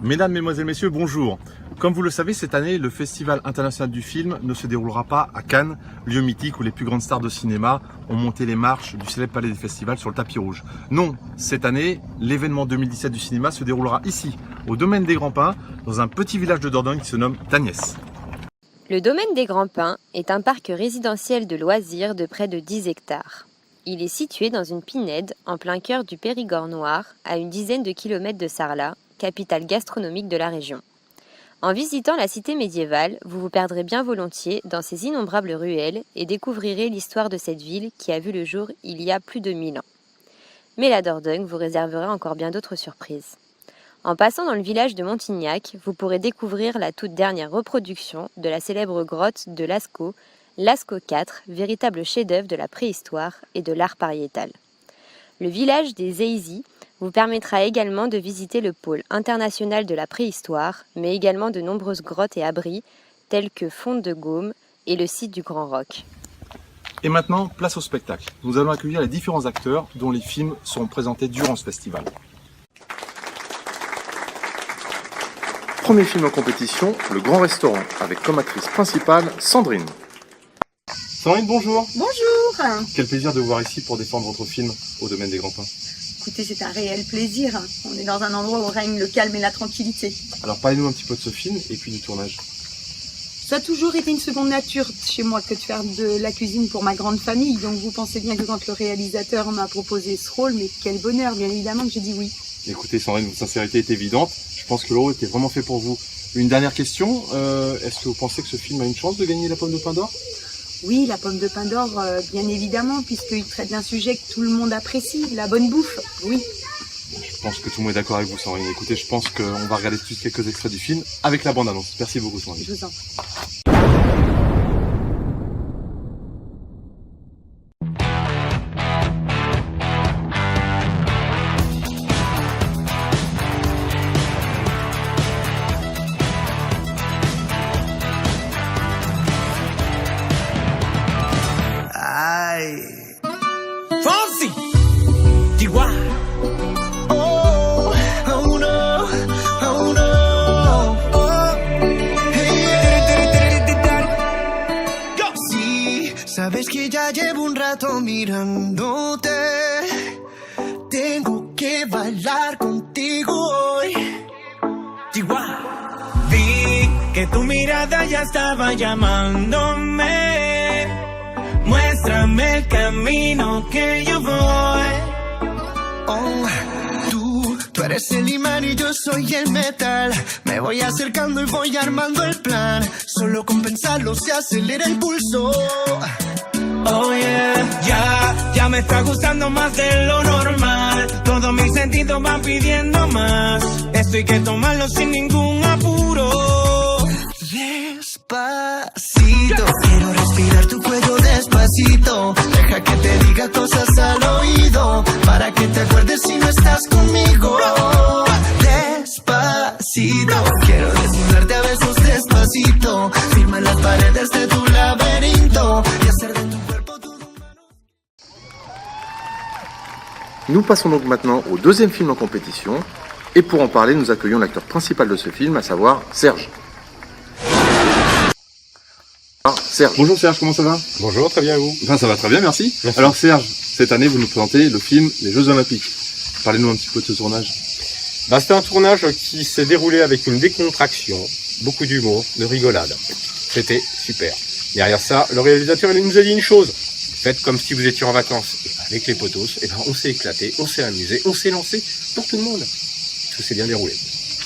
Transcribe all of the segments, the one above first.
Mesdames, Mesdemoiselles, Messieurs, bonjour. Comme vous le savez, cette année, le Festival international du film ne se déroulera pas à Cannes, lieu mythique où les plus grandes stars de cinéma ont monté les marches du célèbre palais des festivals sur le tapis rouge. Non, cette année, l'événement 2017 du cinéma se déroulera ici, au Domaine des Grands Pins, dans un petit village de Dordogne qui se nomme Tagnès. Le Domaine des Grands Pins est un parc résidentiel de loisirs de près de 10 hectares. Il est situé dans une pinède en plein cœur du Périgord noir, à une dizaine de kilomètres de Sarlat, capitale gastronomique de la région. En visitant la cité médiévale, vous vous perdrez bien volontiers dans ses innombrables ruelles et découvrirez l'histoire de cette ville qui a vu le jour il y a plus de 1000 ans. Mais la Dordogne vous réservera encore bien d'autres surprises. En passant dans le village de Montignac, vous pourrez découvrir la toute dernière reproduction de la célèbre grotte de Lascaux, Lascaux IV, véritable chef-d'œuvre de la préhistoire et de l'art pariétal. Le village des Eyzies vous permettra également de visiter le pôle international de la préhistoire, mais également de nombreuses grottes et abris, tels que Fonte de Gaume et le site du Grand Roc. Et maintenant, place au spectacle. Nous allons accueillir les différents acteurs dont les films seront présentés durant ce festival. Premier film en compétition, Le Grand Restaurant, avec comme actrice principale Sandrine. Sandrine, bonjour. Bonjour. Quel plaisir de vous voir ici pour défendre votre film au Domaine des Grands Pins. Écoutez, c'est un réel plaisir. On est dans un endroit où règne le calme et la tranquillité. Alors parlez-nous un petit peu de ce film et puis du tournage. Ça a toujours été une seconde nature chez moi que de faire de la cuisine pour ma grande famille. Donc vous pensez bien que quand le réalisateur m'a proposé ce rôle, mais quel bonheur, bien évidemment que j'ai dit oui. Écoutez Sandrine, votre sincérité est évidente. Je pense que le rôle était vraiment fait pour vous. Une dernière question, est-ce que vous pensez que ce film a une chance de gagner la Pomme de Pin d'Or ? Oui, la Pomme de Pin d'Or, bien évidemment, puisqu'il traite d'un sujet que tout le monde apprécie, la bonne bouffe, oui. Je pense que tout le monde est d'accord avec vous Sandrine. Écoutez, je pense qu'on va regarder tout de suite quelques extraits du film avec la bande-annonce. Merci beaucoup Sandrine. Je vous en prie. Fonzie, Chihuahua. Oh, oh no, oh no, oh. Hey, go. Sí, sabes que ya llevo un rato mirándote. Tengo que bailar contigo hoy. Chihuahua. Vi que tu mirada ya estaba llamándome. Muéstrame el camino que yo voy. Oh, tú eres el imán y yo soy el metal. Me voy acercando y voy armando el plan. Solo con pensarlo se acelera el pulso. Oh yeah, ya me está gustando más de lo normal. Todos mis sentidos van pidiendo más. Esto hay que tomarlo sin ningún apuro. Despacito, quiero respirar tu cuello despacito. Deja que te diga cosas al oído, para que te acuerdes si no estás conmigo. Despacito, quiero desnudarte a besos despacito. Firma las paredes de tu laberinto y hacer de tu cuerpo tu humano. Nous passons donc maintenant au deuxième film en compétition. Et pour en parler, nous accueillons l'acteur principal de ce film, à savoir Serge. Serge. Bonjour Serge, comment ça va ? Bonjour, très bien et vous ? Enfin, ça va très bien, merci. Merci. Alors Serge, cette année vous nous présentez le film Les Jeux Olympiques. Parlez-nous un petit peu de ce tournage. C'était un tournage qui s'est déroulé avec une décontraction, beaucoup d'humour, de rigolade. C'était super. Derrière ça, le réalisateur il nous a dit une chose. Faites comme si vous étiez en vacances. Et avec les potos, on s'est éclaté, on s'est amusé, on s'est lancé pour tout le monde. Tout s'est bien déroulé.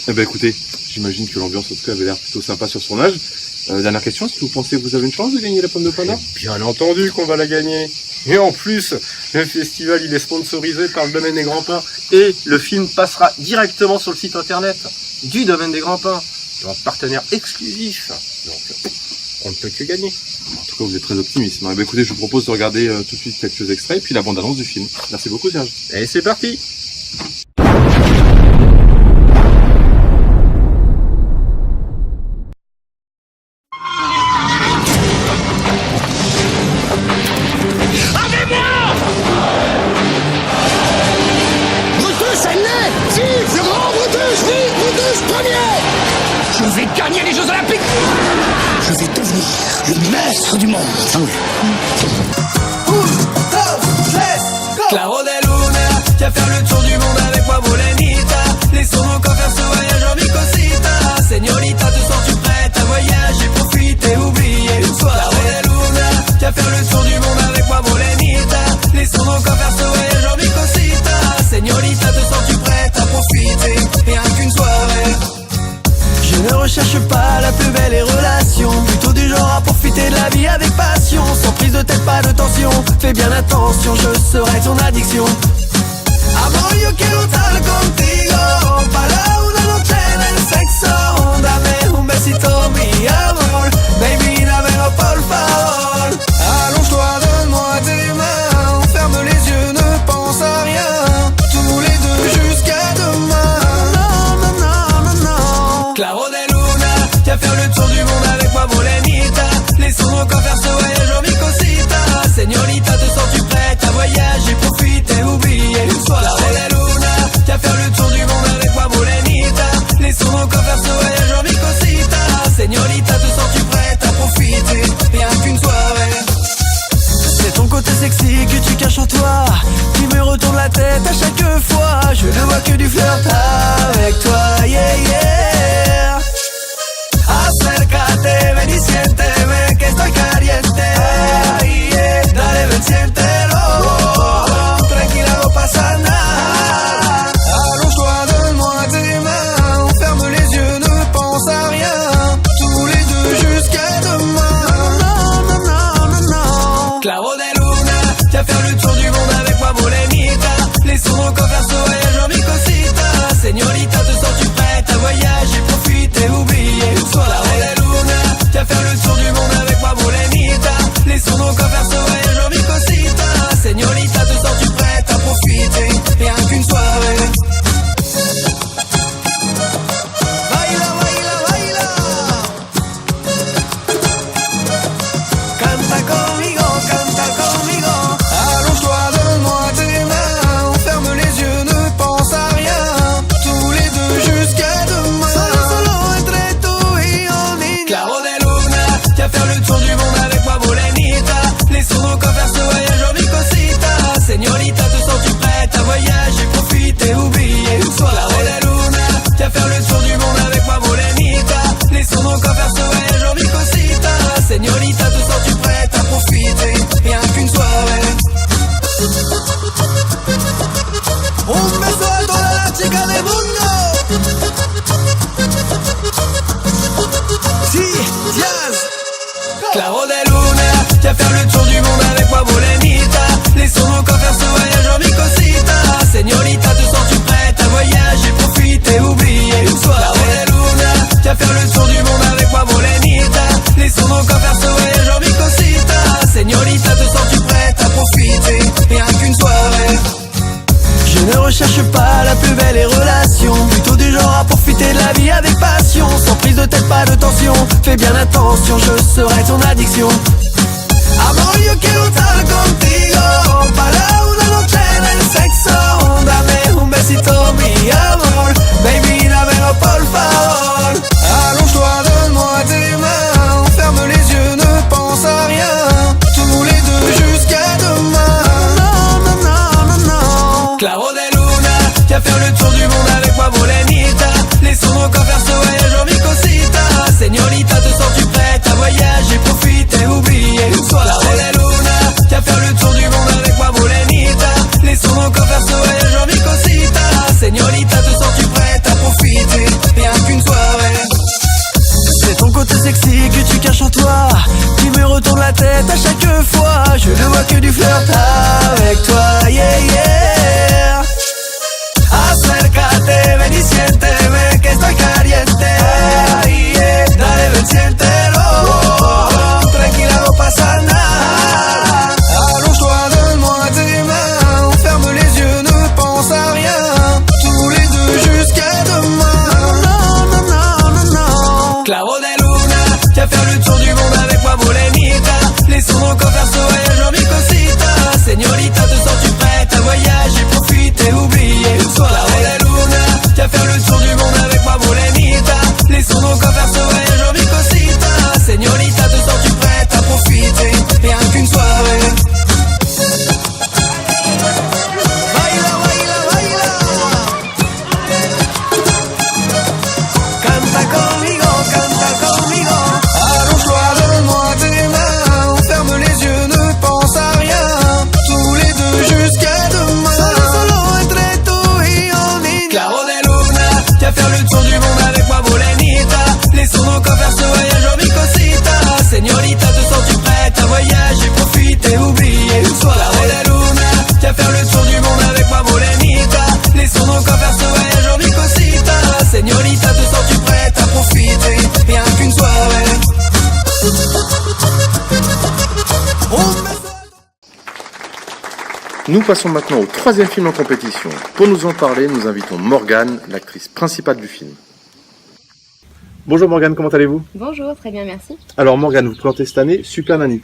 Eh ben écoutez, j'imagine que l'ambiance en tout cas avait l'air plutôt sympa sur ce tournage. Dernière question, est-ce que vous pensez que vous avez une chance de gagner la Pomme de Pin d'Or ? Bien entendu qu'on va la gagner. Et en plus, le festival il est sponsorisé par le Domaine des Grands Pins. Et le film passera directement sur le site internet du Domaine des Grands Pins. Un partenaire exclusif. Donc, on ne peut que gagner. En tout cas, vous êtes très optimiste. Eh ben écoutez, je vous propose de regarder tout de suite quelques extraits et puis la bande-annonce du film. Merci beaucoup Serge. Et c'est parti. Brutus, elle l'est! Si, c'est grand, Brutus! Oui, Brutus, premier! vais gagner les Jeux Olympiques. Je vais devenir le maître du monde. Claro de Luna, tu vas faire le tour du monde avec moi, Molenita. Laissons-nous qu'en faire ce voyage en mi cosita. Señorita, te sens-tu prête à voyager, profiter, oublier une soirée? Claro de Luna, tu vas faire le tour du monde avec moi, Molenita. Laissons-nous qu'en faire ce voyage en mi cosita. Señorita, te sens-tu prête à profiter, rien qu'une soirée? Je ne recherche pas la plus belle des relations, plutôt du genre à profiter de la vie avec passion, sans prise de tête, pas de tension. Fais bien attention, je serai ton addiction. Amor, yo quiero estar contigo, para una noche en el sexo. Dame un besito, mi amor, baby, dámelo por favor. Allonge-toi, donne-moi tes mains, ferme les yeux, ne pense à rien. Tous les deux jusqu'à demain. Non, non, non, non, non. Claro de Luna, tu vas faire le tour du monde avec moi, Molenita. Laissons-nous qu'en faire ce voyage en mi cosita. Señorita, te sens-tu prête à voyager, profiter, oublier une soirée? Claro de Luna, tu vas faire le tour du monde avec moi, Molenita. Laissons-nous qu'en faire ce voyage en mi cosita. Señorita, te sens-tu prête à profiter, rien qu'une soirée? C'est ton côté sexy que tu caches en toi, qui me retourne la tête à chaque fois. Je ne vois que du flirt avec toi, yeah, yeah. Acércate, ven y siénteme que estoy caliente, yeah. Dale, ven, siéntelo, tranquila, no pasa nada. Allonge-toi, donne-moi tes mains, ferme les yeux, ne pense à rien. Tous les deux jusqu'à demain. Non, non, non, non, non. Claro de Luna, tu vas faire le tour du monde avec moi, Molenita. Laissons-nous qu'en faire ce voyage en mi cosita. Señorita, te sens-tu prête à voyager, profiter, oublier une soirée? Claro de Luna, tu vas faire le tour du monde avec moi, Molenita. Laissons-nous qu'en faire ce voyage en mi cosita. Señorita, te sens-tu prête à profiter, rien qu'une soirée? Baila, baila, baila. Canta conmigo, canta conmigo. Allonge-toi, donne-moi tes mains, ferme les yeux, ne pense à rien. Tous les deux jusqu'à demain. Solo, solo entre tú y yo, niña. Claro de Luna, tu vas faire le tour du monde avec moi, Molenita. Laissons-nous qu'en faire ce voyage en mi cosita. Señorita, te sens-tu prête à voyager, profiter, oublier une soirée? Claro de Luna, tu vas faire le tour du monde avec moi, Molenita. Laissons-nous qu'en faire ce voyage en mi cosita. Señorita, te sens-tu prête à profiter, rien qu'une soirée? Un beso a todas las chicas del mundo. Sí, jazz. Claro de Luna, tu vas faire le tour du monde avec moi, Molenita. Laissons-nous qu'en faire ce voyage en mi cosita. Señorita, te sens-tu prête à voyager, profiter, oublier une soirée? Claro de Luna, tu vas faire le tour du monde avec moi, Molenita. Laissons-nous qu'en faire ce voyage en mi cosita. Señorita, te sens-tu prête à profiter, rien qu'une soirée? Je ne recherche pas la plus belle des relations, plutôt du genre à profiter de la vie avec passion, sans prise de tête, pas de tension. Fais bien attention, je serai ton addiction. Amor, yo quiero estar contigo, para una noche en el sexo. Dame un besito, mi amor, baby, dámelo por favor. Allonge-toi, donne-moi tes mains, ferme les yeux, ne pense à rien. Tous les deux jusqu'à demain. Non, non, non, non, non. Claro de Luna, tu vas faire le tour du monde avec moi, Molenita. Laissons-nous qu'en faire ce voyage en mi cosita. Señorita, te sens-tu prête à voyager, profiter, oublier une soirée? Claro de Luna, tu vas faire le tour du monde avec moi, Molenita. Laissons-nous qu'en faire ce voyage en mi cosita. Señorita, te sens-tu prête à profiter, rien qu'une soirée? C'est ton côté sexy que tu caches en toi, qui me retourne la tête à chaque fois. Je ne vois que du flirt avec toi, yeah, yeah. Acércate, ven y siénteme que estoy caliente, Nous passons maintenant au troisième film en compétition. Pour nous en parler, nous invitons Morgane, l'actrice principale du film. Bonjour Morgane, comment allez-vous? Bonjour, très bien, merci. Alors Morgane, vous présentez cette année Super Nanny.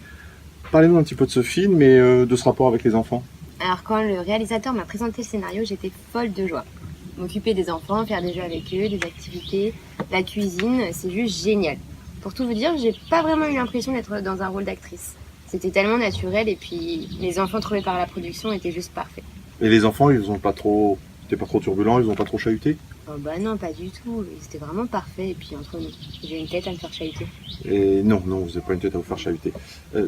Parlez-nous un petit peu de ce film et de ce rapport avec les enfants. Alors quand le réalisateur m'a présenté le scénario, j'étais folle de joie. M'occuper des enfants, faire des jeux avec eux, des activités, la cuisine, c'est juste génial. Pour tout vous dire, j'ai pas vraiment eu l'impression d'être dans un rôle d'actrice. C'était tellement naturel et puis les enfants trouvés par la production étaient juste parfaits. Et les enfants, ils ont pas trop... C'était pas trop turbulent, ils ont pas trop chahuté? Oh bah non, pas du tout. C'était vraiment parfait. Et puis entre nous, j'ai une tête à me faire chahuter. Et non, vous n'avez pas une tête à vous faire chahuter.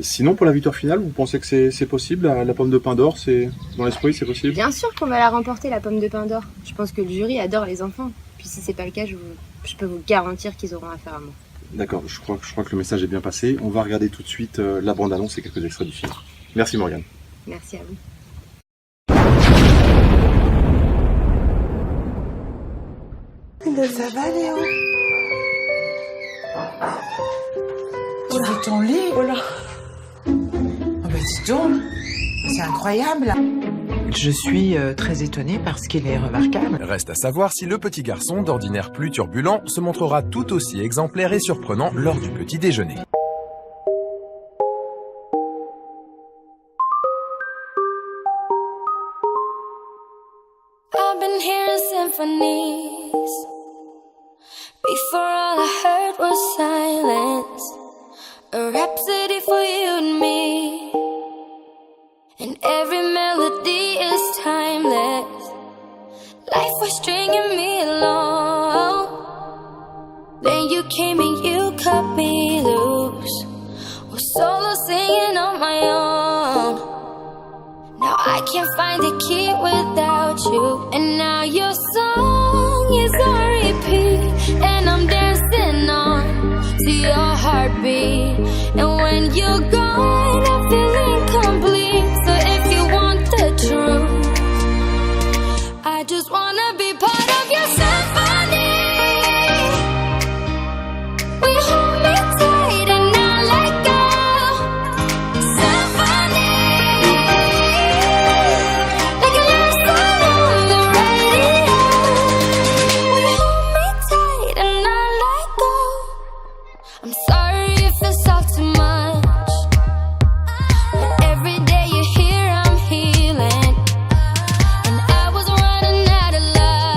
Sinon, pour la victoire finale, vous pensez que c'est possible? La pomme de pain d'or, c'est dans l'esprit, c'est possible? Bien sûr qu'on va la remporter, la pomme de pain d'or. Je pense que le jury adore les enfants. Puis si c'est pas le cas, je peux vous garantir qu'ils auront affaire à moi. D'accord, je crois que le message est bien passé. On va regarder tout de suite la bande-annonce et quelques extraits du film. Merci Morgane. Merci à vous. Ça va, Léo? Tu fais ton lit? Oh là! Ah bah dis donc, c'est incroyable! Je suis très étonnée parce qu'il est remarquable. Reste à savoir si le petit garçon, d'ordinaire plus turbulent, se montrera tout aussi exemplaire et surprenant lors du petit déjeuner. I've been hearing symphonies. Before all I heard was silence. A rhapsody for you and me. And every melody is timeless. Life was stringing me along. Then you came and you cut me loose. Was solo singing on my own. Now I can't find the key without you. And now your song is on repeat. And I'm dancing on to your heartbeat. And when you're gone, I feel incomplete. So if you want the truth, I just wanna be part of your symphony. We hold me tight and not let go. Symphony, like a love song on the radio. We hold me tight and not let go. I'm sorry if it's all too much, but every day you're here I'm healing. And I was running out of love.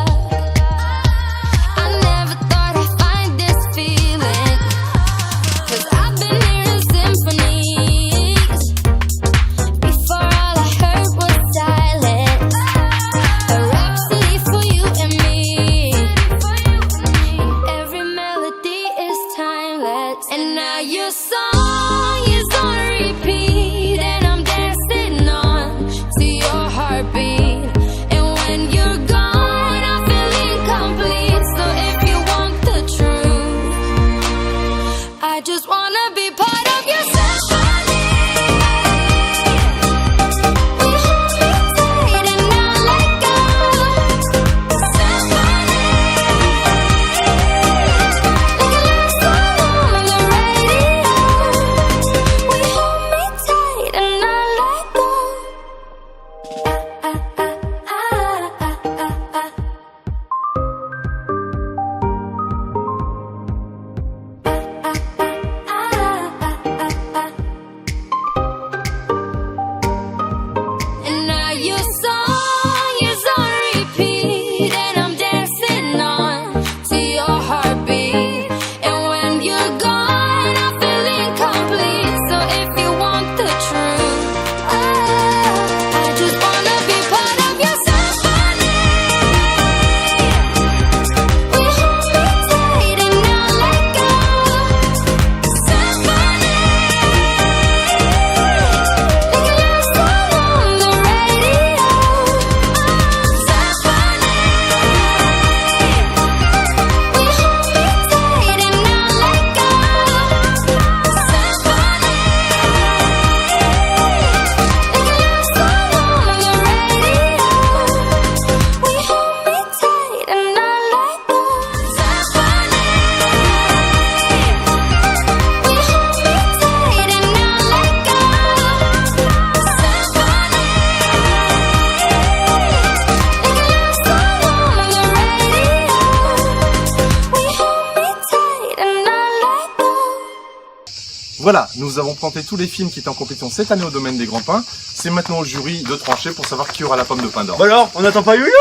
Voilà, nous avons présenté tous les films qui étaient en compétition cette année au domaine des grands pains. C'est maintenant au jury de trancher pour savoir qui aura la pomme de pain d'or. Bah alors, on n'attend pas Yo-Yo?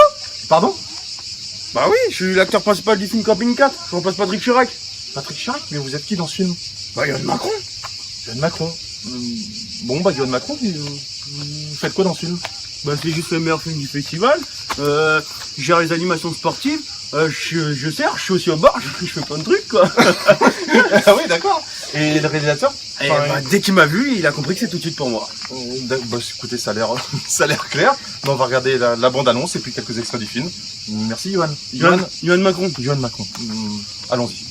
Pardon? Bah oui, je suis l'acteur principal du film Camping 4, je remplace Patrick Chirac. Patrick Chirac? Mais vous êtes qui dans ce film? Bah Yoann Macron. Yoann Macron. Bon, bah Yoann Macron, vous faites quoi dans ce film? Bah c'est juste le meilleur film du festival. Je gère les animations sportives. Je sers, je suis aussi au bar, je fais plein de trucs quoi. Ah oui, d'accord. Et le réalisateur? Dès qu'il m'a vu, il a compris que c'est tout de suite pour moi. Bah, écoutez, ça a l'air clair. Bah, on va regarder la bande-annonce et puis quelques extraits du film. Merci Yoann. Yoann Macron. Yoann Macron. Allons-y.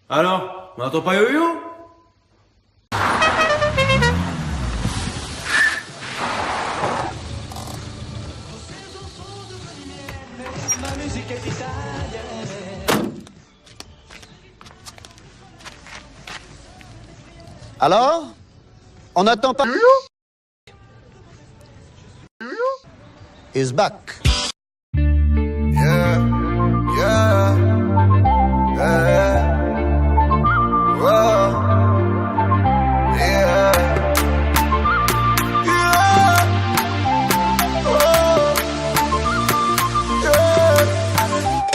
Alors, on n'attend pas Yo-Yo? Alors? On n'attend pas... Is back. Yeah, yeah, yeah, whoa, yeah, yeah, oh, yeah.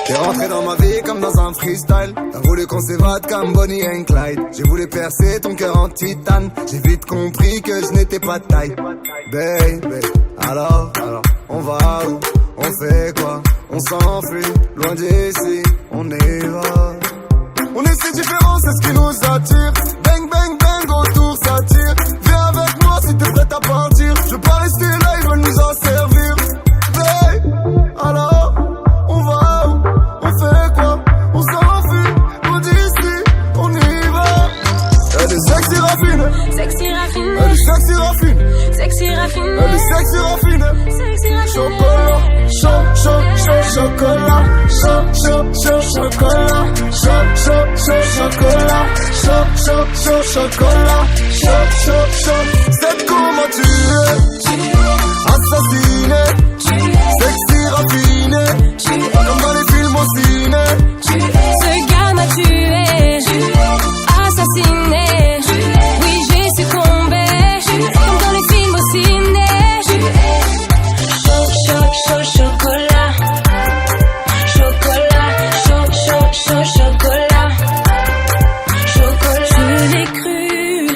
T'es rentré dans ma vie comme dans un freestyle. T'as voulu qu'on s'évade comme Bonnie and Clyde. J'ai voulu percer ton cœur en titane. J'ai vite compris que je n'étais pas de taille. Baby, alors, on va où? On fait quoi? On s'enfuit, loin d'ici, on y va. On est si différents, c'est ce qui nous attire. Bang, bang, bang, autour ça tire. Viens avec moi si t'es prête à partir. Je veux pas rester là, ils veulent nous en servir. Baby, alors, on va où? On fait quoi? On s'enfuit, loin d'ici, on y va. Elle est sexy raffine. Sexy raffine. Elle est sexy raffine. Sexy raffine. Elle est sexy raffine. Sexy raffine. Chocolat, chocolat, chocolat, chocolat, chocolat, c'est comment tu es, assassiné, sexy raffiné, comme dans les films au ciné. Ce gars m'a tué, assassiné, oui j'ai succombé, comme dans les films au ciné. Chocolat, chocolat, chocolat, chocolat. Je l'ai cru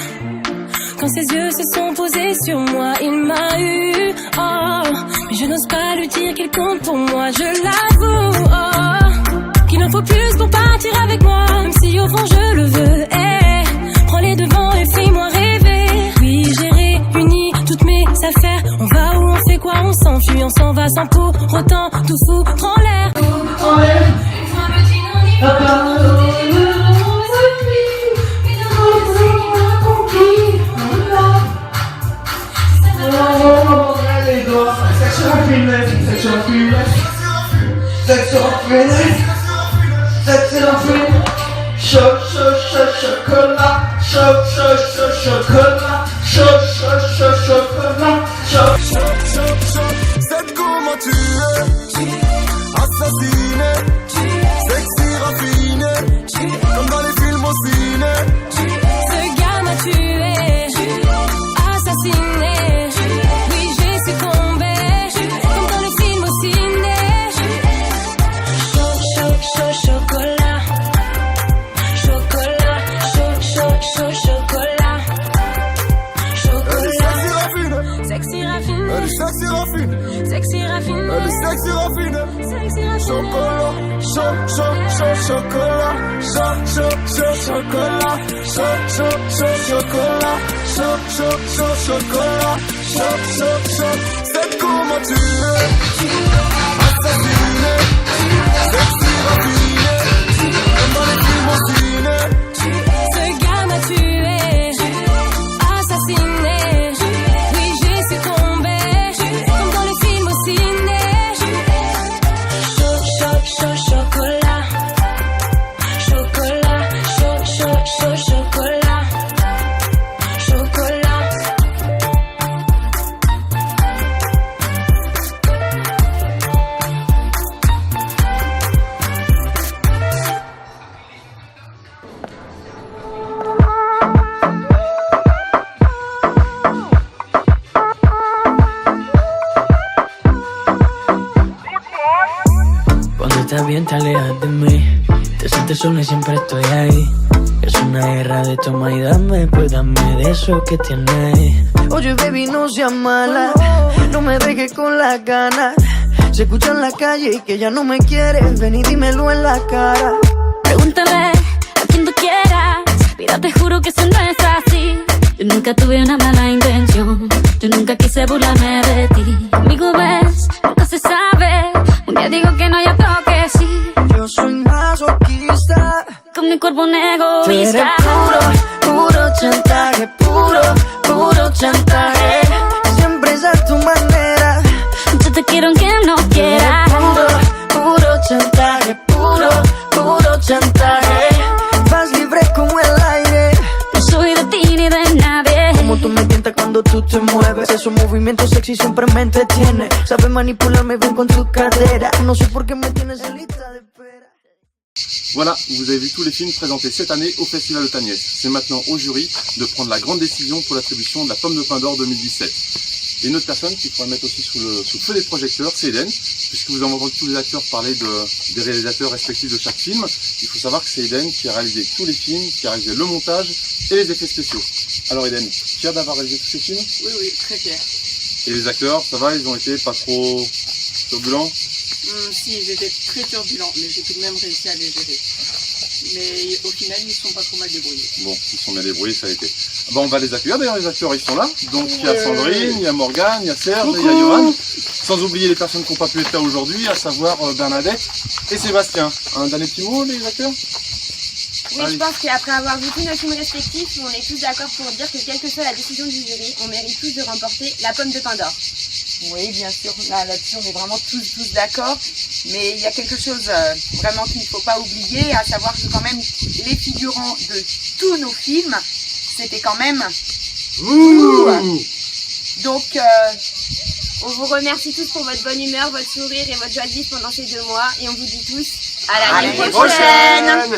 quand ses yeux se sont posés sur moi. Il m'a eu, oh, mais je n'ose pas lui dire qu'il compte pour moi. Je l'avoue, oh, qu'il en faut plus pour partir avec moi, même si au fond je le veux. Prends les devants et fais-moi rêver. Oui, j'ai réuni toutes mes affaires. On va où, on fait quoi, on s'enfuit, on s'en va sans pour autant tout foutre en l'air. En l'air. Une fois me dit non, il va pas. C'est comment tu es, assassiné, sexy raffiné, comme dans les films au ciné. Ce gars m'a tué, assassiné, oui j'ai succombé, comme dans les films au ciné. Chocolat, chocolat, chocolat, chocolat. Sexy raffiné, elle est sexy raffiné, sexy raffiné, elle est sexy raffiné, sexy raffiné. Chocolat, chocolat, chocolat, c'est comment tu es, assassiné, sexy raffiné, comme dans les films au ciné. Ce gars m'a tué, assassiné, oui j'ai succombé, comme dans les films au ciné. Chocolat, chocolat, chocolat, chocolat. bien te alejas de mí. Te sientes sola y siempre estoy ahí. Es una guerra de toma y dame, pues dame de eso que tienes. Oye baby, no seas mala, no me dejes con las ganas. Se escucha en la calle y que ya no me quieres, ven y dímelo en la cara. Pregúntale a quien tú quieras, mira te juro que eso no es así. Yo nunca tuve una mala intención, yo nunca quise burlarme de ti. Conmigo ves, nunca se sabe, un día digo que no y otro que sí. Yo soy masoquista, con mi cuerpo un tú eres egoísta. puro chantaje, puro chantaje. Siempre es a tu manera. Yo te quiero aunque no Tú eres quieras. puro chantaje, puro chantaje. Vas libre como el aire. No soy de ti ni de nadie. Como tú me tientas cuando tú te mueves. Esos movimientos sexy siempre me entretiene. Sabes manipularme bien con tu cadera. No sé por qué me tienes en lista de espera. Voilà, vous avez vu tous les films présentés cette année au Festival de Tagnès. C'est maintenant au jury de prendre la grande décision pour l'attribution de la Pomme de Pin d'Or 2017. Et une autre personne qu'il faudra mettre aussi sous le feu des projecteurs, c'est Eden, puisque vous avez entendu tous les acteurs parler des réalisateurs respectifs de chaque film. Il faut savoir que c'est Eden qui a réalisé tous les films, qui a réalisé le montage et les effets spéciaux. Alors Eden, fier d'avoir réalisé tous ces films? Oui, très fière. Et les acteurs, ça va, ils ont été pas trop turbulents? Si, ils étaient très turbulents, mais j'ai tout de même réussi à les gérer. Mais au final, ils ne sont pas trop mal débrouillés. Bon, ils sont bien débrouillés, ça a été. Bon, on va les accueillir, d'ailleurs les acteurs ils sont là. Donc il y a Sandrine, il y a Morgane, il y a Serge, il y a Johan. Sans oublier les personnes qui n'ont pas pu être là aujourd'hui, à savoir Bernadette et Sébastien. Un dernier petit mot les acteurs? Oui, je pense qu'après avoir vu tous nos films respectifs, on est tous d'accord pour dire que quelle que soit la décision du jury, on mérite tous de remporter la Pomme de Pin d'Or. Oui, bien sûr, là-dessus on est vraiment tous d'accord. Mais il y a quelque chose vraiment qu'il ne faut pas oublier, à savoir que quand même les figurants de tous nos films, c'était quand même... Donc, On vous remercie tous pour votre bonne humeur, votre sourire et votre joie de vivre pendant ces 2 mois. Et on vous dit tous à l'année prochaine.